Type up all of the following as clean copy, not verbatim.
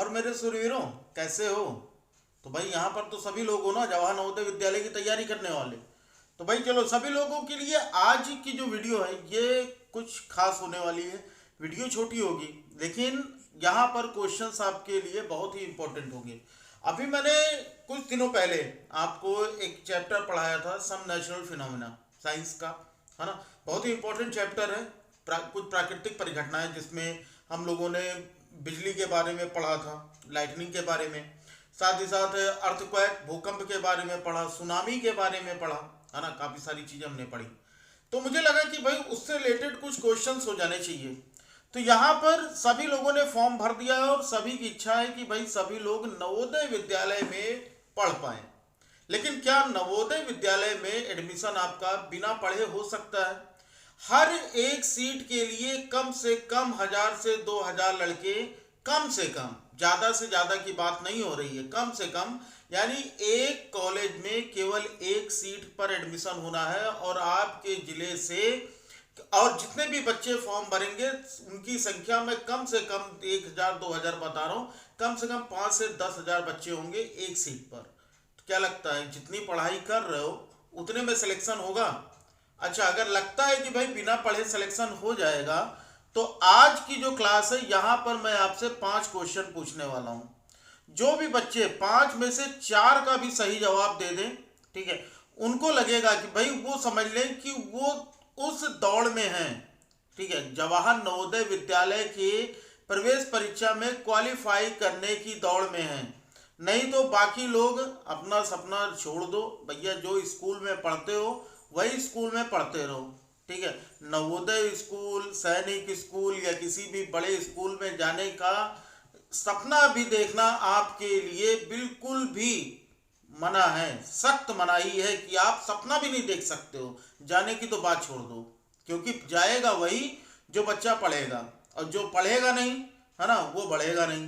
और मेरे सुरवीरों, कैसे हो? तो भाई यहाँ पर तो सभी लोग हो ना, जवाहर नवोदय विद्यालय की तैयारी करने वाले। तो भाई चलो, सभी लोगों के लिए आज की जो वीडियो है ये कुछ खास होने वाली है। वीडियो छोटी होगी, लेकिन यहाँ पर क्वेश्चंस आपके लिए बहुत ही इंपॉर्टेंट होंगे। अभी मैंने कुछ दिनों पहले आपको एक चैप्टर पढ़ाया था, सम नेचुरल फिनोमेना, साइंस का, है ना। बहुत ही इंपॉर्टेंट चैप्टर है। कुछ प्राकृतिक परिघटनाएं जिसमें हम लोगों ने बिजली के बारे में पढ़ा था, लाइटनिंग के बारे में, साथ ही साथ अर्थक्वेक, भूकंप के बारे में पढ़ा, सुनामी के बारे में पढ़ा, है ना। काफ़ी सारी चीज़ें हमने पढ़ी। तो मुझे लगा कि भाई उससे रिलेटेड कुछ क्वेश्चंस हो जाने चाहिए। तो यहाँ पर सभी लोगों ने फॉर्म भर दिया है और सभी की इच्छा है कि भाई सभी लोग नवोदय विद्यालय में पढ़ पाएं। लेकिन क्या नवोदय विद्यालय में एडमिशन आपका बिना पढ़े हो सकता है? हर एक सीट के लिए कम से कम 1000 से 2000 लड़के, कम से कम, ज्यादा से ज्यादा की बात नहीं हो रही है, कम से कम, यानी एक कॉलेज में केवल एक सीट पर एडमिशन होना है। और आपके जिले से और जितने भी बच्चे फॉर्म भरेंगे उनकी संख्या में कम से कम 1000 2000 बता रहा हूँ, कम से कम 5 से 10,000 बच्चे होंगे एक सीट पर। तो क्या लगता है, जितनी पढ़ाई कर रहे हो उतने में सिलेक्शन होगा? अच्छा, अगर लगता है कि भाई बिना पढ़े सिलेक्शन हो जाएगा, तो आज की जो क्लास है यहाँ पर मैं आपसे 5 क्वेश्चन पूछने वाला हूँ। जो भी बच्चे 5 में से 4 का भी सही जवाब दे दें, ठीक है, उनको लगेगा कि भाई वो समझ लें कि वो उस दौड़ में हैं, ठीक है, जवाहर नवोदय विद्यालय के प्रवेश परीक्षा में क्वालिफाई करने की दौड़ में हैं। नहीं तो बाकी लोग अपना सपना छोड़ दो भैया, जो स्कूल में पढ़ते हो वही स्कूल में पढ़ते रहो, ठीक है। नवोदय स्कूल, सैनिक स्कूल या किसी भी बड़े स्कूल में जाने का सपना भी देखना आपके लिए बिल्कुल भी मना है, सख्त मनाही है कि आप सपना भी नहीं देख सकते हो। जाने की तो बात छोड़ दो, क्योंकि जाएगा वही जो बच्चा पढ़ेगा, और जो पढ़ेगा नहीं, है ना, वो बढ़ेगा नहीं।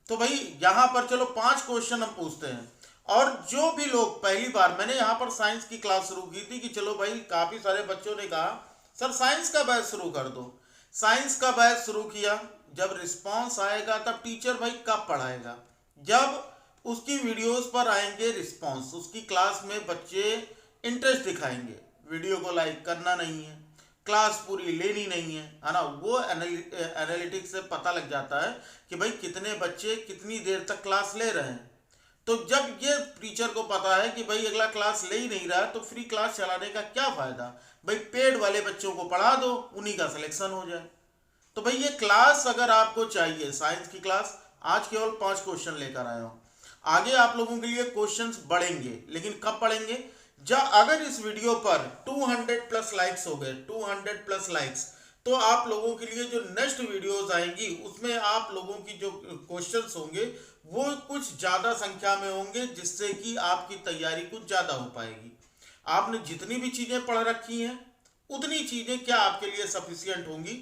तो भाई यहाँ पर चलो 5 क्वेश्चन हम पूछते हैं। और जो भी लोग पहली बार, मैंने यहाँ पर साइंस की क्लास शुरू की थी कि चलो भाई, काफ़ी सारे बच्चों ने कहा सर साइंस का बैच शुरू कर दो। साइंस का बैच शुरू किया, जब रिस्पांस आएगा तब टीचर भाई कब पढ़ाएगा? जब उसकी वीडियोस पर आएंगे रिस्पांस, उसकी क्लास में बच्चे इंटरेस्ट दिखाएंगे। वीडियो को लाइक करना नहीं है, क्लास पूरी लेनी नहीं है ना, वो एनालिटिक्स से पता लग जाता है कि भाई कितने बच्चे कितनी देर तक क्लास ले रहे हैं। तो जब ये टीचर को पता है कि भाई अगला क्लास ले ही नहीं रहा, तो फ्री क्लास चलाने का क्या फायदा? भाई पेड वाले बच्चों को पढ़ा दो, उन्हीं का सिलेक्शन हो जाए। तो भाई ये क्लास अगर आपको चाहिए, साइंस की क्लास, आज केवल 5 क्वेश्चन लेकर आया हूँ। आगे आप लोगों के लिए क्वेश्चंस बढ़ेंगे, लेकिन कब बढ़ेंगे? जब अगर इस वीडियो पर 200 प्लस लाइक्स हो गए, 200 प्लस लाइक्स, तो आप लोगों के लिए जो नेक्स्ट वीडियोस आएंगी उसमें आप लोगों की जो क्वेश्चंस होंगे वो कुछ ज़्यादा संख्या में होंगे, जिससे कि आपकी तैयारी कुछ ज़्यादा हो पाएगी। आपने जितनी भी चीज़ें पढ़ रखी हैं उतनी चीज़ें क्या आपके लिए सफिशियंट होंगी?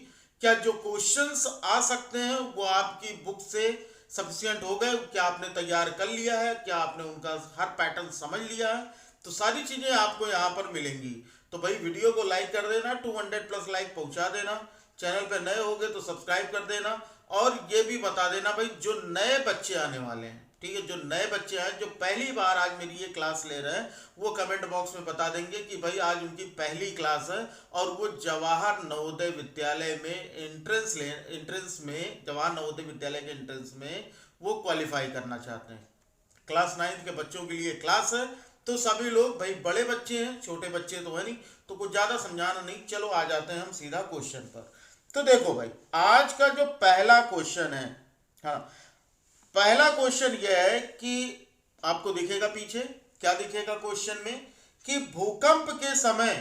क्या जो क्वेश्चंस आ सकते हैं वो आपकी बुक से सफिशियंट हो गए? क्या आपने तैयार कर लिया है? क्या आपने उनका हर पैटर्न समझ लिया है? तो सारी चीज़ें आपको यहाँ पर मिलेंगी। तो भाई वीडियो को लाइक कर देना, 200 प्लस लाइक पहुँचा देना। चैनल पे नए होगे तो सब्सक्राइब कर देना। और ये भी बता देना भाई, जो नए बच्चे आने वाले हैं, ठीक है, जो नए बच्चे हैं जो पहली बार आज मेरी ये क्लास ले रहे हैं, वो कमेंट बॉक्स में बता देंगे कि भाई आज उनकी पहली क्लास है और वो जवाहर नवोदय विद्यालय में एंट्रेंस में, जवाहर नवोदय विद्यालय के एंट्रेंस में वो क्वालिफाई करना चाहते हैं। क्लास 9 के बच्चों के लिए क्लास है। तो सभी लोग, भाई बड़े बच्चे हैं, छोटे बच्चे तो है नहीं, तो कुछ ज़्यादा समझाना नहीं। चलो आ जाते हैं हम सीधा क्वेश्चन पर। तो देखो भाई, आज का जो पहला क्वेश्चन है, हाँ, पहला क्वेश्चन यह है कि आपको दिखेगा पीछे, क्या दिखेगा क्वेश्चन में, कि भूकंप के समय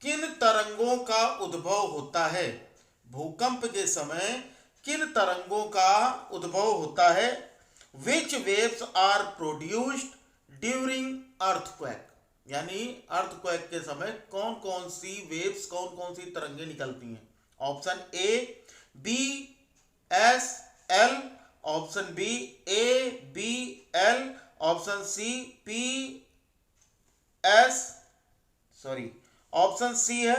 किन तरंगों का उद्भव होता है? भूकंप के समय किन तरंगों का उद्भव होता है? Which waves are produced during earthquake, यानी अर्थक्वेक के समय कौन कौन सी वेव्स, कौन कौन सी तरंगें निकलती हैं? Option A B S L, option B A B L, option C P S, sorry, option C है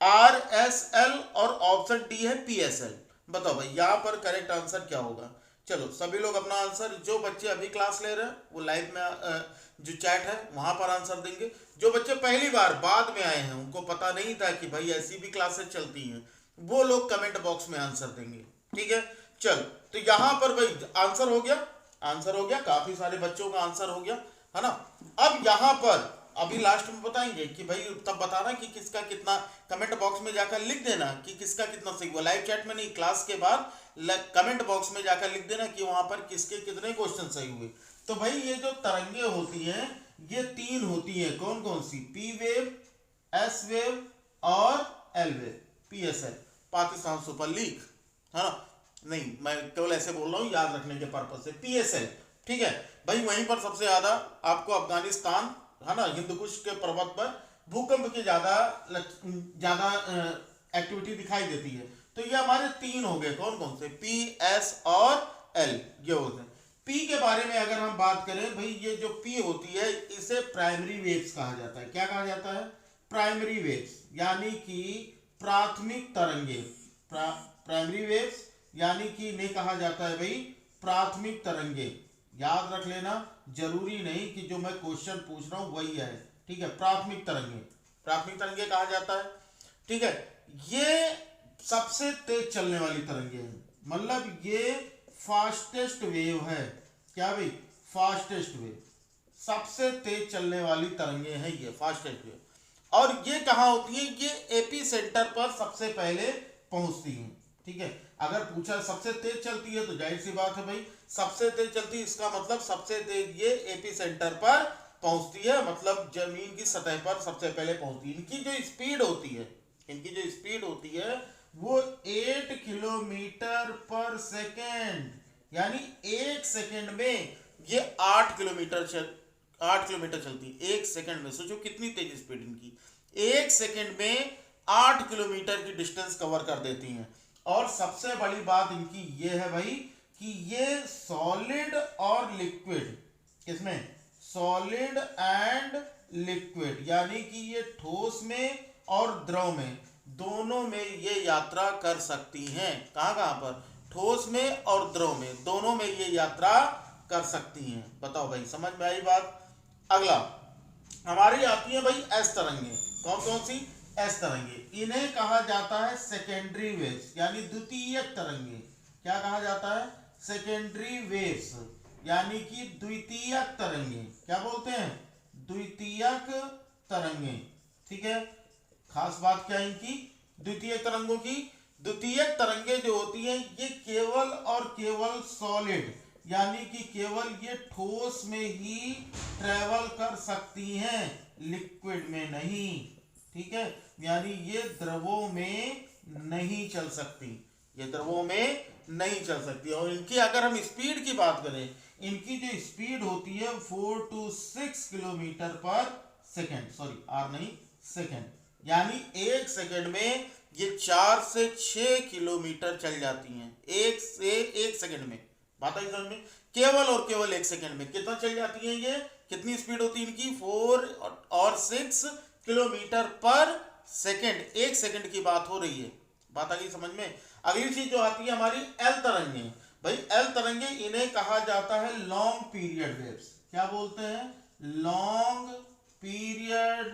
आर एस एल और ऑप्शन डी है पी एस एल। बताओ भाई यहाँ पर करेक्ट आंसर क्या होगा? चलो सभी लोग अपना आंसर, जो बच्चे अभी क्लास ले रहे हैं वो लाइव में जो चैट है वहां पर आंसर देंगे। जो बच्चे पहली बार बाद में आए हैं, उनको पता नहीं था कि भाई ऐसी भी क्लासेस चलती हैं, वो लोग कमेंट बॉक्स में आंसर देंगे। ठीक है, चल तो यहाँ पर भाई आंसर हो गया, आंसर हो गया, काफी सारे बच्चों का आंसर हो गया, है ना। अब यहाँ पर अभी लास्ट में बताएंगे कि भाई तब बताना कि किसका कितना, कमेंट बॉक्स में जाकर लिख देना कि किसका कितना सही हुआ। लाइव चैट में नहीं, क्लास के बाद कमेंट बॉक्स में जाकर लिख देना कि वहां पर किसके कितने क्वेश्चन सही हुए। तो भाई ये जो तरंगे होती हैं ये तीन होती हैं, कौन कौन सी, पी वेव, एस वेव और L wave, PSL Pakistan super league, है ना। नहीं मैं केवल ऐसे बोल रहा हूँ याद रखने के पर्पज से, PSL। ठीक है भाई, वहीं पर सबसे ज्यादा आपको अफगानिस्तान, है ना, हिंदुकुश के पर्वत पर भूकंप की ज्यादा एक्टिविटी दिखाई देती है। तो ये हमारे तीन हो गए, कौन कौन से, P, S और L, ये होते हैं। P के बारे में अगर हम बात करें भाई, ये जो P होती है इसे प्राइमरी वेव्स कहा जाता है। क्या कहा जाता है, प्राइमरी वेव्स, यानी कि प्राथमिक तरंगे। प्राइमरी वेव्स यानी कि इन्हें कहा जाता है भाई प्राथमिक तरंगे। याद रख लेना, जरूरी नहीं कि जो मैं क्वेश्चन पूछ रहा हूं वही है। ठीक है, प्राथमिक तरंगे, प्राथमिक तरंगे कहा जाता है। ठीक है, ये सबसे तेज चलने वाली तरंगे हैं, मतलब ये फास्टेस्ट वेव है। क्या भाई, फास्टेस्ट वेव, सबसे तेज चलने वाली तरंगे हैं ये, फास्टेस्ट वेव। और ये कहाँ होती है, ये एपी सेंटर पर सबसे पहले पहुंचती हैं। ठीक है, अगर पूछा सबसे तेज चलती है तो जाहिर सी बात है भाई सबसे तेज चलती है, इसका मतलब सबसे तेज ये एपी सेंटर पर पहुंचती है, मतलब जमीन की सतह पर सबसे पहले पहुंचती है। इनकी जो स्पीड होती है, इनकी जो स्पीड होती है वो 8 किलोमीटर पर सेकेंड, यानी एक सेकेंड में ये 8 किलोमीटर चलती है। एक सेकेंड में सोचो कितनी तेज स्पीड इनकी, एक सेकेंड में 8 किलोमीटर की डिस्टेंस कवर कर देती हैं। और सबसे बड़ी बात इनकी ये है भाई कि ये सॉलिड और लिक्विड, किसमें, सॉलिड एंड लिक्विड, यानी कि ये ठोस में और द्रव में दोनों में ये यात्रा कर सकती हैं। कहां कहां पर, ठोस में और द्रव में, दोनों में ये यात्रा कर सकती हैं। बताओ भाई समझ में आई बात। अगला हमारी आती है भाई एस तरंगे। कौन कौन सी, एस तरंगे। इन्हें कहा जाता है सेकेंडरी वेव्स, यानी द्वितीयक तरंगे। क्या कहा जाता है, सेकेंडरी वेव्स, यानी कि द्वितीयक तरंगे। क्या बोलते हैं, द्वितीयक तरंगे। ठीक है, खास बात क्या है इनकी, द्वितीयक तरंगों की, द्वितीयक तरंगे जो होती हैं ये केवल और केवल सॉलिड, यानी कि केवल ये ठोस में ही ट्रेवल कर सकती हैं, लिक्विड में नहीं। ठीक है, यानी ये द्रवों में नहीं चल सकती, ये द्रवों में नहीं चल सकती। और इनकी अगर हम स्पीड की बात करें, इनकी जो स्पीड होती है 4 to 6 किलोमीटर पर सेकेंड, सॉरी आर नहीं सेकेंड, यानी एक सेकेंड में ये 4 से 6 किलोमीटर चल जाती हैं। एक सेकेंड में, बात आई समझ में, केवल और केवल एक सेकेंड में कितना चल जाती हैं ये, कितनी स्पीड होती है इनकी, 4 और 6 किलोमीटर पर सेकेंड। एक सेकेंड की बात हो रही है, बात आ गई समझ में। अगली चीज जो आती है हमारी एल तरंगे। भाई एल तरंगे, इन्हें कहा जाता है लॉन्ग पीरियड वेव्स। क्या बोलते हैं, लॉन्ग पीरियड,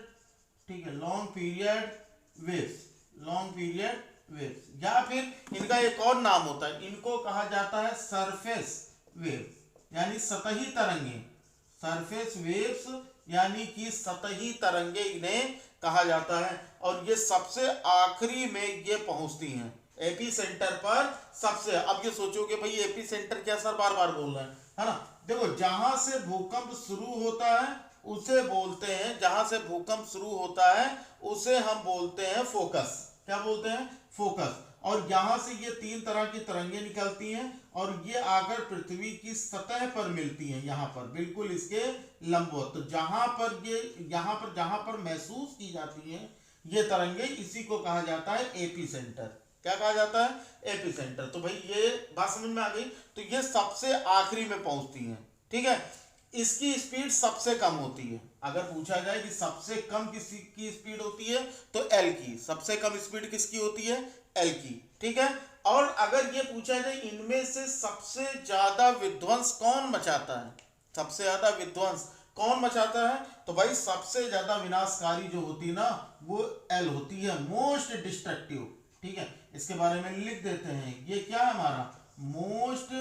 ठीक है, long period waves, long period waves. या फिर इनका एक और नाम होता है, इनको कहा जाता है सरफेस वेव, यानी सतही तरंगे। सरफेस वेव्स यानी कि सतही तरंगे इन्हें कहा जाता है। और ये सबसे आखिरी में ये पहुंचती हैं एपी सेंटर पर सबसे। अब ये सोचोगे भाई एपी सेंटर क्या सर बार बार बोल रहे हैं, है ना। देखो जहां से भूकंप शुरू होता है उसे बोलते हैं, जहां से भूकंप शुरू होता है उसे हम बोलते हैं फोकस। क्या बोलते हैं, फोकस। और यहां से ये 3 तरह की तरंगे निकलती हैं और ये आकर पृथ्वी की सतह पर मिलती हैं, यहाँ पर बिल्कुल इसके लंबवत। तो जहां पर ये, जहां पर महसूस की जाती हैं ये तरंगे, इसी को कहा जाता है एपी सेंटर। क्या कहा जाता है, एपी सेंटर। तो भाई ये बात समझ में आ गई। तो ये सबसे आखिरी में पहुंचती हैं। ठीक है, इसकी स्पीड सबसे कम होती है। अगर पूछा जाए कि सबसे कम किसी की स्पीड होती है तो एल की, सबसे कम स्पीड किसकी होती है, एल की। ठीक है, और अगर ये पूछा जाए इनमें से सबसे ज्यादा विध्वंस कौन मचाता है, सबसे ज्यादा विध्वंस कौन मचाता है, तो भाई सबसे ज्यादा विनाशकारी जो होती है ना वो एल होती है, मोस्ट डिस्ट्रक्टिव। ठीक है, इसके बारे में लिख देते हैं, ये क्या है हमारा मोस्ट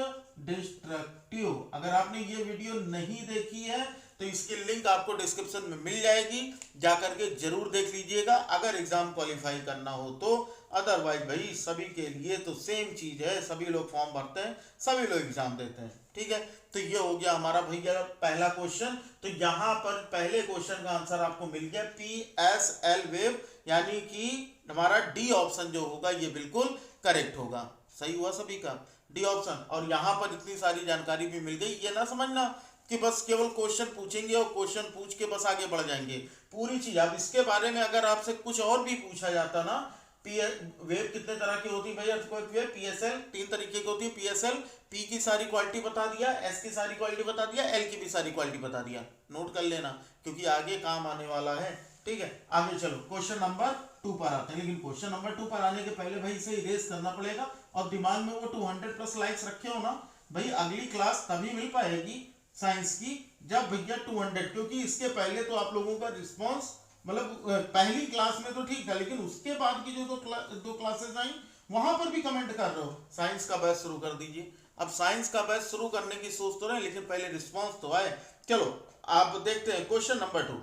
डिस्ट्रक्टिव। अगर आपने ये वीडियो नहीं देखी है तो इसकी लिंक आपको डिस्क्रिप्शन में मिल जाएगी, जाकर के जरूर देख लीजिएगा अगर एग्जाम क्वालिफाई करना हो तो। अदरवाइज भाई सभी के लिए तो सेम चीज है, सभी लोग फॉर्म भरते हैं, सभी लोग एग्जाम देते हैं। ठीक है, तो ये हो गया हमारा भैया पहला क्वेश्चन। तो यहाँ पर पहले क्वेश्चन का आंसर आपको मिल गया PSL वेव, यानी कि हमारा डी ऑप्शन जो होगा ये बिल्कुल करेक्ट होगा। सही हुआ सभी का डी ऑप्शन। और यहाँ पर इतनी सारी जानकारी भी मिल गई, ये ना समझना कि बस केवल क्वेश्चन पूछेंगे और क्वेश्चन पूछ के बस आगे बढ़ जाएंगे, पूरी चीज। अब इसके बारे में अगर आपसे कुछ और भी पूछा जाता ना, वेव कितने तरह की होती है भैया, वेव PSL 3 तरीके की होती है। PSL P की सारी क्वालिटी बता दिया, S की सारी क्वालिटी बता दिया, L की भी सारी क्वालिटी बता दिया, नोट कर लेना क्योंकि आगे काम आने वाला है। ठीक है, आगे चलो क्वेश्चन नंबर 2 पर आते हैं। लेकिन क्वेश्चन नंबर 2 पर आने के पहले भाई इसे इरेज करना पड़ेगा और दिमाग में वो 200+ लाइक्स रखे हो ना भाई, अगली क्लास तभी मिल पाएगी साइंस की जब भैया 200, क्योंकि इसके पहले तो आप लोगों का रिस्पॉन्स मतलब पहली क्लास में तो ठीक था, लेकिन उसके बाद की जो दो क्लासेस आई वहां पर भी कमेंट कर रहे हो साइंस का बैच शुरू कर दीजिए। अब साइंस का बैच शुरू करने की सोच तो रहे, लेकिन पहले रिस्पॉन्स तो आए। चलो आप देखते हैं क्वेश्चन नंबर 2।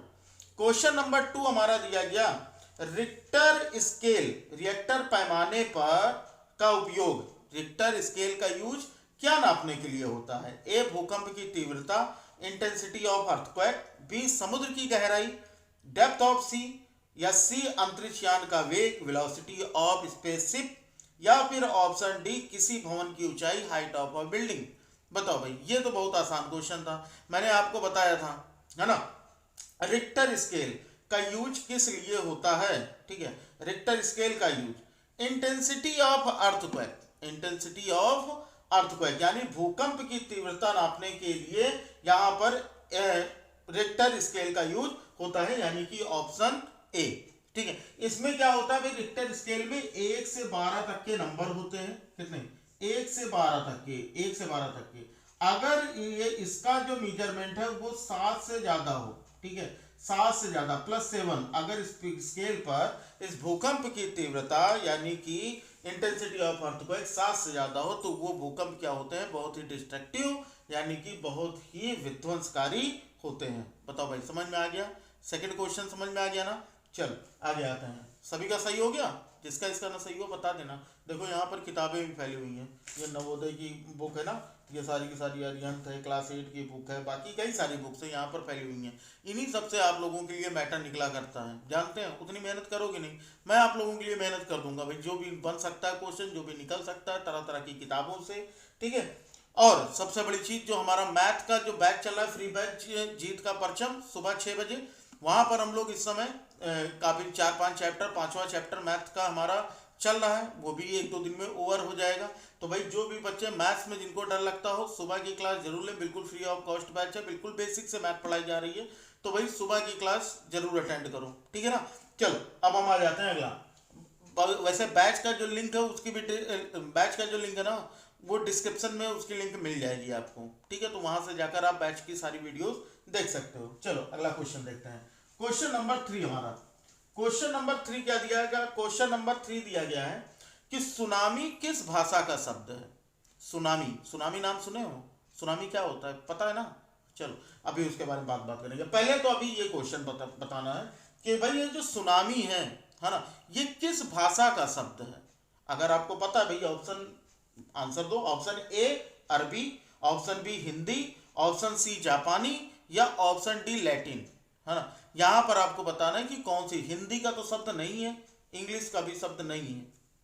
क्वेश्चन नंबर 2 हमारा दिया गया, रिक्टर स्केल रिएक्टर पैमाने पर का उपयोग, रिक्टर स्केल का यूज क्या नापने के लिए होता है। ए भूकंप की तीव्रता, इंटेंसिटी ऑफ अर्थक्वेक, बी समुद्र की गहराई, डेप्थ ऑफ सी, या सी अंतरिक्ष यान का वेग, वेलोसिटी ऑफ स्पेसशिप, या फिर ऑप्शन डी किसी भवन की ऊंचाई, हाइट ऑफ अ बिल्डिंग। बताओ भाई, ये तो बहुत आसान क्वेश्चन था, मैंने आपको बताया था है ना। रिक्टर स्केल का यूज किस लिए होता है, ठीक है, रिक्टर स्केल का use intensity of earthquake, intensity of earthquake यानी भूकंप की तीव्रता नापने के लिए यहां पर रिक्टर स्केल का यूज होता है, यानी कि ऑप्शन ए। ठीक है, इसमें क्या होता है भाई, रिक्टर स्केल में 1 से 12 तक के नंबर होते हैं, कितने 1 से 12 तक के, 1 से 12 तक के। अगर ये इसका जो मेजरमेंट है वो 7 से ज्यादा हो, ठीक है 7 से ज्यादा +7, अगर इस स्केल पर इस भूकंप की तीव्रता यानी कि इंटेंसिटी ऑफ अर्थक्वेक 7 से ज्यादा हो तो वो भूकंप क्या होते हैं, बहुत ही डिस्ट्रक्टिव यानी कि बहुत ही विध्वंसकारी होते हैं। बताओ भाई समझ में आ गया, सेकंड क्वेश्चन समझ में आ गया ना। चल आगे आते हैं, सभी का सही हो गया, जिसका इसका ना सही हो बता देना। देखो यहाँ पर किताबें भी फैली हुई हैं, ये नवोदय की बुक है ना, ये सारी की सारी अरिहंत है, क्लास 8 की बुक है, बाकी कई सारी बुक्स है यहाँ पर फैली हुई हैं। इन्हीं सबसे आप लोगों के लिए मैटर निकला करता है, जानते हैं उतनी मेहनत करोगे नहीं, मैं आप लोगों के लिए मेहनत कर दूंगा भाई, जो भी बन सकता है क्वेश्चन, जो भी निकल सकता है तरह तरह की किताबों से। ठीक है, और सबसे बड़ी चीज जो हमारा मैथ का जो बैच चल रहा है, फ्री बैच जीत का परचम, सुबह 6 बजे वहां पर हम लोग इस समय काफी 4-5 चैप्टर, 5वां चैप्टर मैथ का हमारा चल रहा है, वो भी 1-2 दिन में ओवर हो जाएगा। तो भाई जो भी बच्चे मैथ्स में जिनको डर लगता हो सुबह की क्लास जरूर लें, बिल्कुल फ्री ऑफ कॉस्ट बैच है, बिल्कुल बेसिक से मैथ पढ़ाई जा रही है, तो भाई सुबह की क्लास जरूर अटेंड करो। ठीक है ना, चलो अब हम आ जाते हैं अगला। वैसे बैच का जो लिंक है उसकी भी, बैच का जो लिंक है ना वो डिस्क्रिप्शन में उसकी लिंक मिल जाएगी आपको। ठीक है, तो वहां से जाकर आप बैच की सारी वीडियोस देख सकते हो। चलो अगला क्वेश्चन देखते हैं, क्वेश्चन नंबर 3 हमारा। क्वेश्चन नंबर 3 क्या दिया गया, क्वेश्चन नंबर 3 दिया गया है कि सुनामी किस भाषा का शब्द है। सुनामी, सुनामी नाम सुने हो, सुनामी क्या होता है पता है ना। चलो अभी उसके बारे में बात करेंगे, पहले तो अभी ये क्वेश्चन बताना है कि भाई ये जो सुनामी है ना, ये किस भाषा का शब्द है। अगर आपको पता है भैया ऑप्शन आंसर दो। Option A Arabi, option B Hindi, option C Japani, या ऑप्शन डी लैटिन, है ना। यहां पर आपको बताना है कि कौन सी, हिंदी का तो शब्द नहीं है, इंग्लिश का भी शब्द नहीं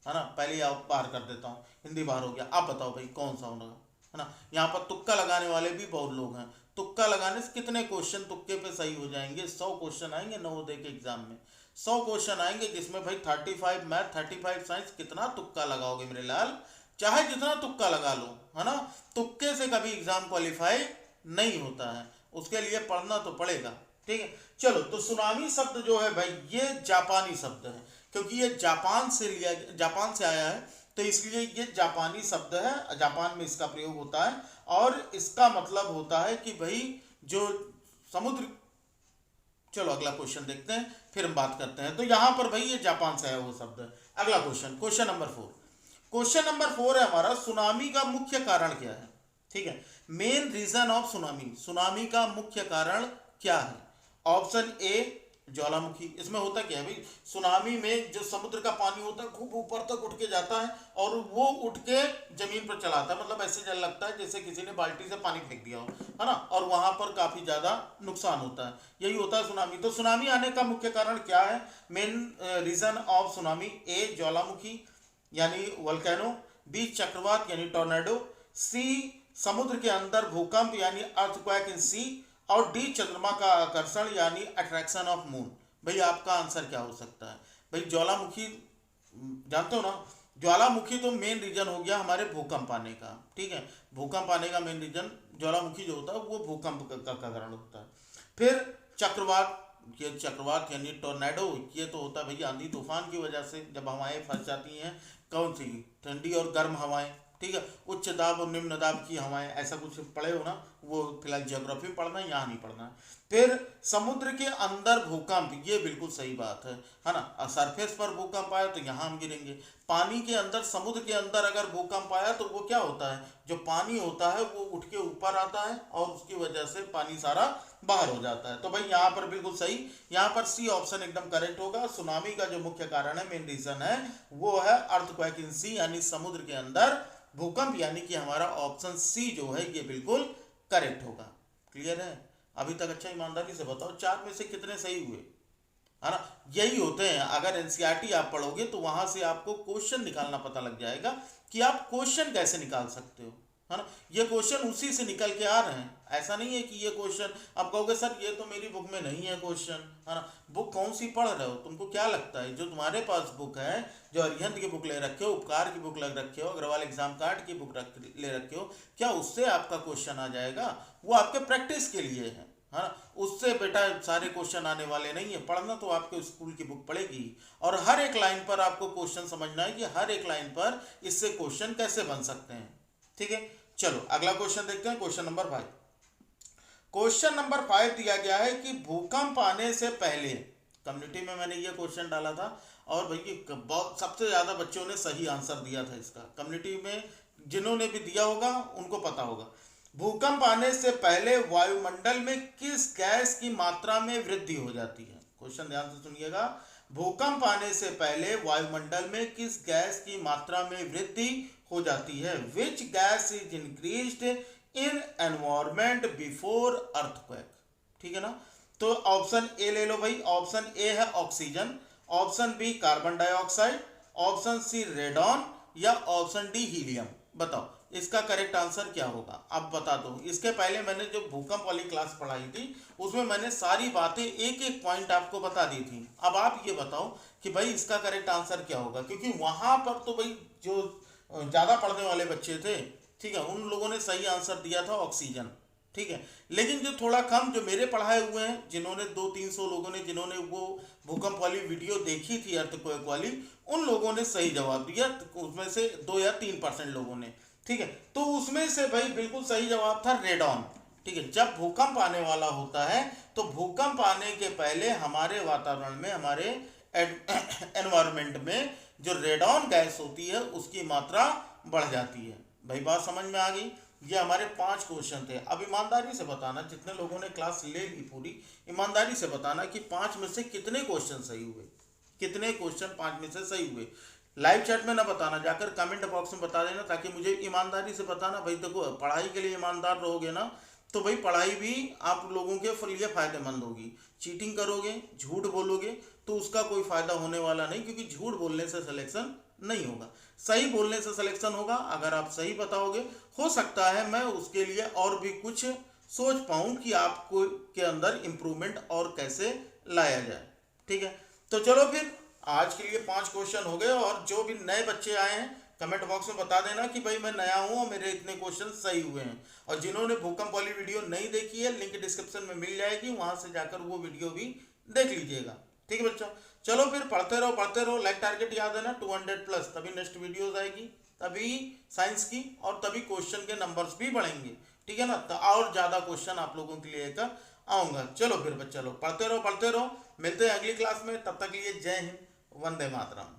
है ना। पहले आप बाहर कर देता हूं, हिंदी बाहर हो गया, आप बताओ भाई कौन सा होगा, है ना। यहाँ पर तुक्का लगाने वाले भी बहुत लोग हैं, तुक्का लगाने से कितने क्वेश्चन तुक्के पे सही हो जाएंगे, 100 क्वेश्चन आएंगे नवोदय के एग्जाम में, 100 क्वेश्चन आएंगे जिसमें भाई 35 मैथ 35 साइंस, कितना तुक्का लगाओगे मेरे लाल, चाहे जितना तुक्का लगा लो, है ना। तुक्के से कभी एग्जाम क्वालिफाई नहीं होता है, उसके लिए पढ़ना तो पड़ेगा। ठीक है, चलो तो सुनामी शब्द जो है भाई ये जापानी शब्द है, क्योंकि ये जापान से आया है। तो इसलिए ये जापानी शब्द है, जापान में इसका प्रयोग होता है और इसका मतलब होता है कि भाई जो समुद्र। चलो अगला क्वेश्चन देखते हैं, फिर हम बात करते हैं। तो यहाँ पर भाई ये जापान से है वो शब्द। अगला question, question number 4। Question number 4 है हमारा, सुनामी का मुख्य कारण क्या है? ठीक है, main reason of tsunami, tsunami का मुख्य कारण क्या है? ऑप्शन ए ज्वालामुखी। इसमें होता क्या है भाई, सुनामी में जो समुद्र का पानी होता है खूब ऊपर तक उठ के जाता है और वो उठ के जमीन पर चलाता है, मतलब ऐसे जल लगता है जैसे किसी ने बाल्टी से पानी फेंक दिया हो, है ना, और वहां पर काफी ज्यादा नुकसान होता है। यही होता है सुनामी। तो सुनामी आने का मुख्य कारण क्या है? मेन रीजन ऑफ सुनामी, ए ज्वालामुखी यानी वोल्केनो, बी चक्रवात यानी टोर्नेडो, सी समुद्र के अंदर भूकंप यानी अर्थक्वेक इन सी, और डी चंद्रमा का आकर्षण यानी अट्रैक्शन ऑफ मून। भाई आपका आंसर क्या हो सकता है? भाई ज्वालामुखी जानते हो ना, ज्वालामुखी तो मेन रीजन हो गया हमारे भूकंप आने का। ठीक है, भूकंप आने का मेन रीजन ज्वालामुखी जो होता है वो भूकंप का कारण होता है। फिर चक्रवात, ये चक्रवात यानी टोर्नेडो, ये तो होता है भैया आंधी तूफान की वजह से, जब हवाएं फंस जाती हैं, कौन सी, ठंडी और गर्म हवाएं, ठीक है, उच्च दाब और निम्न दाब की हवाएं, ऐसा कुछ पढ़े हो ना, वो फिलहाल ज्योग्राफी में पढ़ना है, यहाँ नहीं पढ़ना है। फिर समुद्र के अंदर भूकंप, ये बिल्कुल सही बात है ना, सरफेस पर भूकंप आया तो यहाँ हम गिरेंगे। पानी के अंदर, समुद्र के अंदर अगर भूकंप आया तो वो क्या होता है, जो पानी होता है वो उठ के ऊपर आता है और उसकी वजह से पानी सारा बाहर हो जाता है। तो भाई यहाँ पर बिल्कुल सही, यहाँ पर सी ऑप्शन एकदम करेक्ट होगा। सुनामी का जो मुख्य कारण है, मेन रीजन है, वो है अर्थक्वेक इन सी यानी समुद्र के अंदर भूकंप, यानी कि हमारा ऑप्शन सी जो है ये बिल्कुल करेक्ट होगा। क्लियर है? अभी तक अच्छा ईमानदारी से बताओ 4 में से कितने सही हुए, है ना? यही होते हैं, अगर एनसीईआरटी आप पढ़ोगे तो वहां से आपको क्वेश्चन निकालना पता लग जाएगा कि आप क्वेश्चन कैसे निकाल सकते हो, है ना। ये क्वेश्चन उसी से निकल के आ रहे हैं, ऐसा नहीं है कि ये क्वेश्चन आप कहोगे सर ये तो मेरी बुक में नहीं है क्वेश्चन, है ना। बुक कौन सी पढ़ रहे हो? तुमको क्या लगता है जो तुम्हारे पास बुक है, जो अरिहंत की बुक ले रखे हो, उपकार की बुक ले रखे हो, अग्रवाल एग्जाम कार्ड की बुक ले रखे हो, क्या उससे आपका क्वेश्चन आ जाएगा? वो आपके प्रैक्टिस के लिए है ना, उससे बेटा सारे क्वेश्चन आने वाले नहीं है। पढ़ना तो आपको स्कूल की बुक पड़ेगी और हर एक लाइन पर आपको क्वेश्चन समझना है कि हर एक लाइन पर इससे क्वेश्चन कैसे बन सकते हैं। ठीक है, चलो अगला क्वेश्चन देखते हैं, क्वेश्चन नंबर 5। क्वेश्चन नंबर 5 दिया गया है कि भूकंप आने से पहले, कम्युनिटी में मैंने ये क्वेश्चन डाला था और भैया बहुत सबसे ज्यादा बच्चों ने सही आंसर दिया था इसका। कम्युनिटी में जिन्होंने भी दिया होगा उनको पता होगा। भूकंप आने से पहले वायुमंडल में किस गैस की मात्रा में वृद्धि हो जाती है? क्वेश्चन ध्यान से सुनिएगा। भूकंप आने से पहले वायुमंडल में किस गैस की मात्रा में वृद्धि हो जाती है? Which gas is increased in environment before earthquake? ठीक है ना, तो ऑप्शन ए ले लो भाई। ऑप्शन ए है oxygen, option B carbon dioxide, option C radon या ऑप्शन डी हीलियम। बताओ इसका करेक्ट आंसर क्या होगा? अब बता दो। इसके पहले मैंने जो भूकंप वाली क्लास पढ़ाई थी उसमें मैंने सारी बातें एक एक पॉइंट आपको बता दी थी। अब आप ये बताओ कि भाई इसका करेक्ट आंसर क्या होगा, क्योंकि वहां पर तो भाई जो ज्यादा पढ़ने वाले बच्चे थे, ठीक है, उन लोगों ने सही आंसर दिया था ऑक्सीजन। ठीक है, लेकिन जो थोड़ा कम, जो मेरे पढ़ाए हुए हैं, जिन्होंने 200-300 लोगों ने जिन्होंने वो भूकंप वाली वीडियो देखी थी अर्थक्वेक वाली, उन लोगों ने सही जवाब दिया। उसमें से 2 या 3% लोगों ने, ठीक है, तो उसमें से भाई बिल्कुल सही जवाब था रेडॉन। ठीक है, जब भूकंप आने वाला होता है तो भूकंप आने के पहले हमारे वातावरण में, हमारे एनवायरमेंट में जो रेडॉन गैस होती है उसकी मात्रा बढ़ जाती है। भाई बात समझ में आ गई? ये हमारे 5 क्वेश्चन थे। अब ईमानदारी से बताना, जितने लोगों ने क्लास ले ली पूरी, ईमानदारी से बताना कि 5 में से कितने क्वेश्चन सही हुए, कितने क्वेश्चन 5 में से सही हुए। लाइव चैट में ना बताना, जाकर कमेंट बॉक्स में बता देना, ताकि मुझे ईमानदारी से बताना। भाई देखो, पढ़ाई के लिए ईमानदार रहोगे ना तो भाई पढ़ाई भी आप लोगों के लिए फायदेमंद होगी। चीटिंग करोगे, झूठ बोलोगे तो उसका कोई फायदा होने वाला नहीं, क्योंकि झूठ बोलने से सिलेक्शन नहीं होगा, सही बोलने से सिलेक्शन होगा। अगर आप सही बताओगे, हो सकता है मैं उसके लिए और भी कुछ सोच पाऊँ कि आपको के अंदर इम्प्रूवमेंट और कैसे लाया जाए। ठीक है, तो चलो फिर आज के लिए 5 क्वेश्चन हो गए। और जो भी नए बच्चे आए हैं कमेंट बॉक्स में बता देना कि भाई मैं नया हूँ और मेरे इतने क्वेश्चन सही हुए हैं। और जिन्होंने भूकंप वाली वीडियो नहीं देखी है, लिंक डिस्क्रिप्शन में मिल जाएगी, वहां से जाकर वो वीडियो भी देख लीजिएगा। ठीक है बच्चों, चलो फिर पढ़ते रहो। लाइक टारगेट याद है ना, 200 प्लस, तभी नेक्स्ट वीडियोज आएगी, तभी साइंस की, और तभी क्वेश्चन के नंबर्स भी बढ़ेंगे, ठीक है ना। तो और ज़्यादा क्वेश्चन आप लोगों के लिए लेकर आऊँगा। चलो फिर बच्चा लोग पढ़ते रहो। मिलते हैं अगली क्लास में, तब तक के लिए जय हिंद, वंदे मातरम।